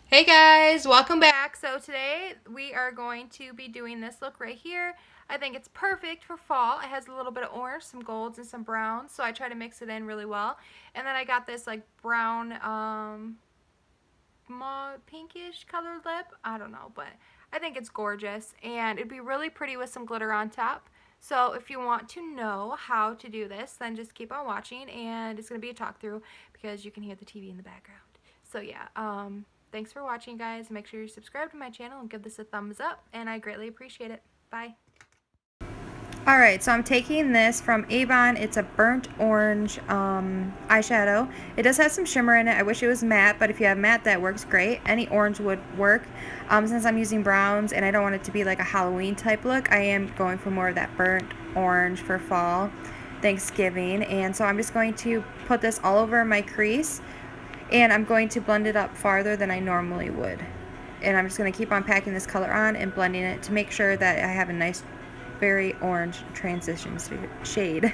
Hey guys, welcome back. So today we are going to be doing this look right here. I think it's perfect for fall. It has a little bit of orange, some golds, and some browns. So I try to mix it in really well. And then I got this like brown, mauve, pinkish colored lip. I don't know, but I think it's gorgeous. And it'd be really pretty with some glitter on top. So if you want to know how to do this, then just keep on watching. And it's going to be a talk through because you can hear the TV in the background. So yeah, thanks for watching, guys. Make sure you subscribe to my channel and give this a thumbs up, and I greatly appreciate it. Bye. Alright, so I'm taking this from Avon. It's a burnt orange eyeshadow. It does have some shimmer in it. I wish it was matte, but if you have matte, that works great. Any orange would work. Since I'm using browns and I don't want it to be like a Halloween type look, I am going for more of that burnt orange for fall, Thanksgiving. And so I'm just going to put this all over my crease, and I'm going to blend it up farther than I normally would. And I'm just going to keep on packing this color on and blending it to make sure that I have a nice, very orange transition shade.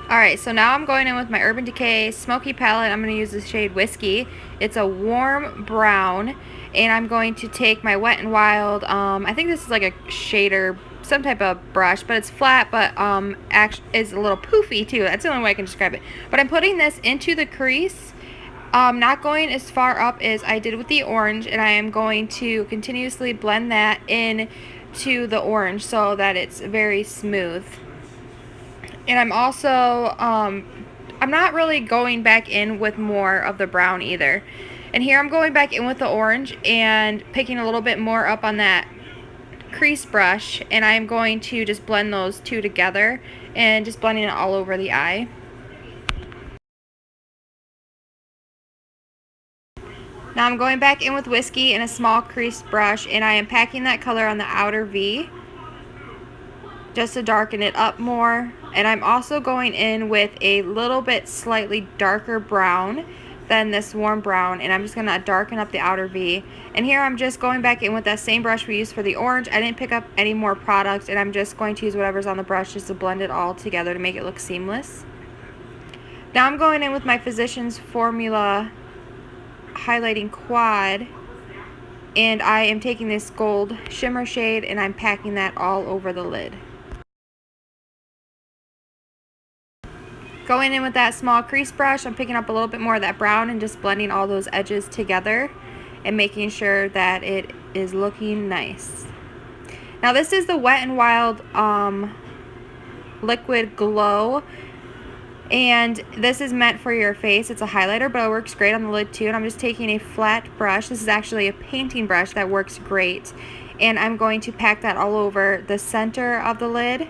Alright, so now I'm going in with my Urban Decay Smoky Palette. I'm going to use the shade Whiskey. It's a warm brown, and I'm going to take my Wet n Wild, I think this is like a shader, some type of brush, but it's flat, but is a little poofy too. That's the only way I can describe it. But I'm putting this into the crease, not going as far up as I did with the orange, and I am going to continuously blend that in to the orange so that it's very smooth. And I'm also, I'm not really going back in with more of the brown either. And here I'm going back in with the orange and picking a little bit more up on that crease brush, and I'm going to just blend those two together and just blending it all over the eye. Now I'm going back in with Whiskey in a small crease brush, and I am packing that color on the outer V just to darken it up more. And I'm also going in with a little bit slightly darker brown than this warm brown, and I'm just going to darken up the outer V. And here I'm just going back in with that same brush we used for the orange. I didn't pick up any more product, and I'm just going to use whatever's on the brush just to blend it all together to make it look seamless. Now I'm going in with my Physicians Formula highlighting quad, and I am taking this gold shimmer shade and I'm packing that all over the lid. Going in with that small crease brush, I'm picking up a little bit more of that brown and just blending all those edges together and making sure that it is looking nice. Now this is the Wet n Wild Liquid Glow, and this is meant for your face. It's a highlighter, but it works great on the lid too. And I'm just taking a flat brush. This is actually a painting brush that works great, and I'm going to pack that all over the center of the lid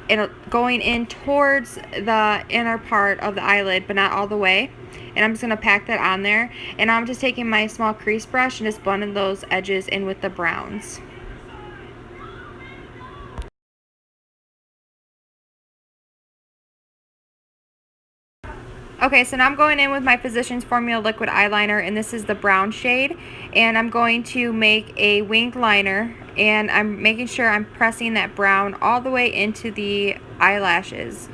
and going in towards the inner part of the eyelid, but not all the way. And I'm just going to pack that on there, and I'm just taking my small crease brush and just blending those edges in with the browns. Okay, so now I'm going in with my Physicians Formula Liquid Eyeliner, and this is the brown shade, and I'm going to make a winged liner, and I'm making sure I'm pressing that brown all the way into the eyelashes.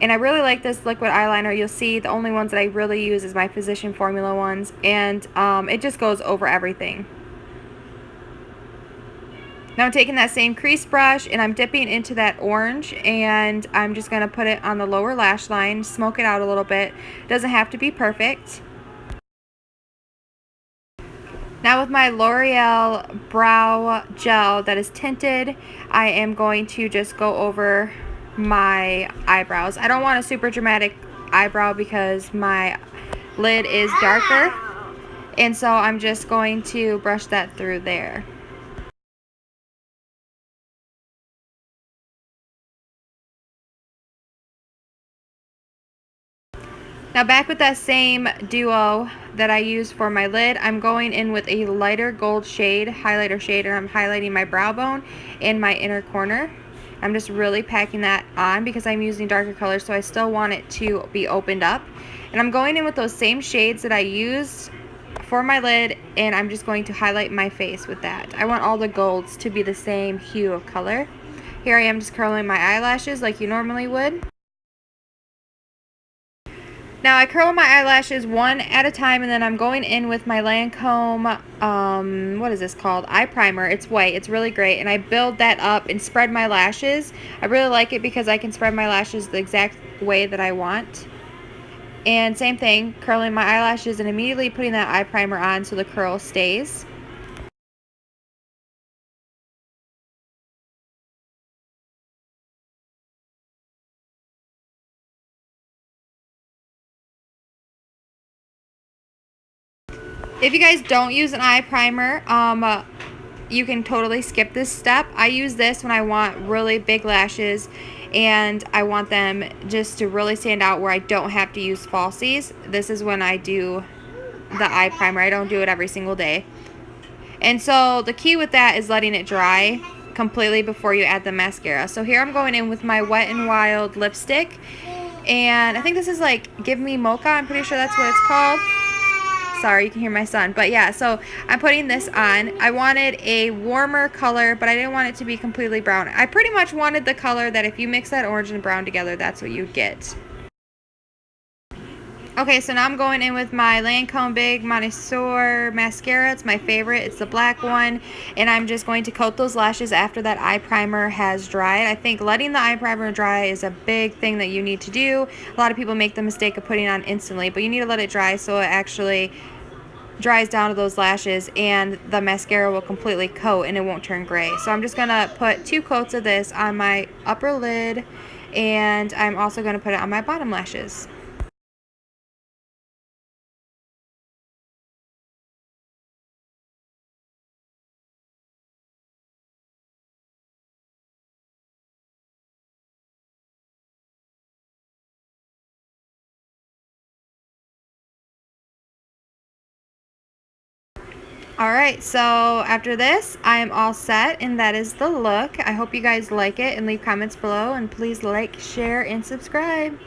And I really like this liquid eyeliner. You'll see the only ones that I really use is my Physician Formula ones, and it just goes over everything. Now I'm taking that same crease brush and I'm dipping into that orange, and I'm just going to put it on the lower lash line, smoke it out a little bit. It doesn't have to be perfect. Now with my L'Oreal Brow Gel that is tinted, I am going to just go over my eyebrows. I don't want a super dramatic eyebrow because my lid is darker, and so I'm just going to brush that through there. Now back with that same duo that I used for my lid, I'm going in with a lighter gold shade, highlighter shade, and I'm highlighting my brow bone and my inner corner. I'm just really packing that on because I'm using darker colors, so I still want it to be opened up. And I'm going in with those same shades that I used for my lid, and I'm just going to highlight my face with that. I want all the golds to be the same hue of color. Here I am just curling my eyelashes like you normally would. Now I curl my eyelashes one at a time, and then I'm going in with my Lancome, what is this called? Eye primer. It's white. It's really great. And I build that up and spread my lashes. I really like it because I can spread my lashes the exact way that I want. And same thing, curling my eyelashes and immediately putting that eye primer on so the curl stays. If you guys don't use an eye primer, you can totally skip this step. I use this when I want really big lashes and I want them just to really stand out where I don't have to use falsies. This is when I do the eye primer. I don't do it every single day. And so the key with that is letting it dry completely before you add the mascara. So here I'm going in with my Wet n Wild lipstick. And I think this is like Give Me Mocha. I'm pretty sure that's what it's called. Sorry, you can hear my son. But yeah, so I'm putting this on. I wanted a warmer color, but I didn't want it to be completely brown. I pretty much wanted the color that if you mix that orange and brown together, that's what you get. Okay, so now I'm going in with my Lancome Big Montessori mascara. It's my favorite. It's the black one. And I'm just going to coat those lashes after that eye primer has dried. I think letting the eye primer dry is a big thing that you need to do. A lot of people make the mistake of putting it on instantly, but you need to let it dry so it actually dries down to those lashes and the mascara will completely coat and it won't turn gray. So I'm just going to put 2 coats of this on my upper lid, and I'm also going to put it on my bottom lashes. Alright, so after this, I am all set, and that is the look. I hope you guys like it, and leave comments below, and please like, share, and subscribe.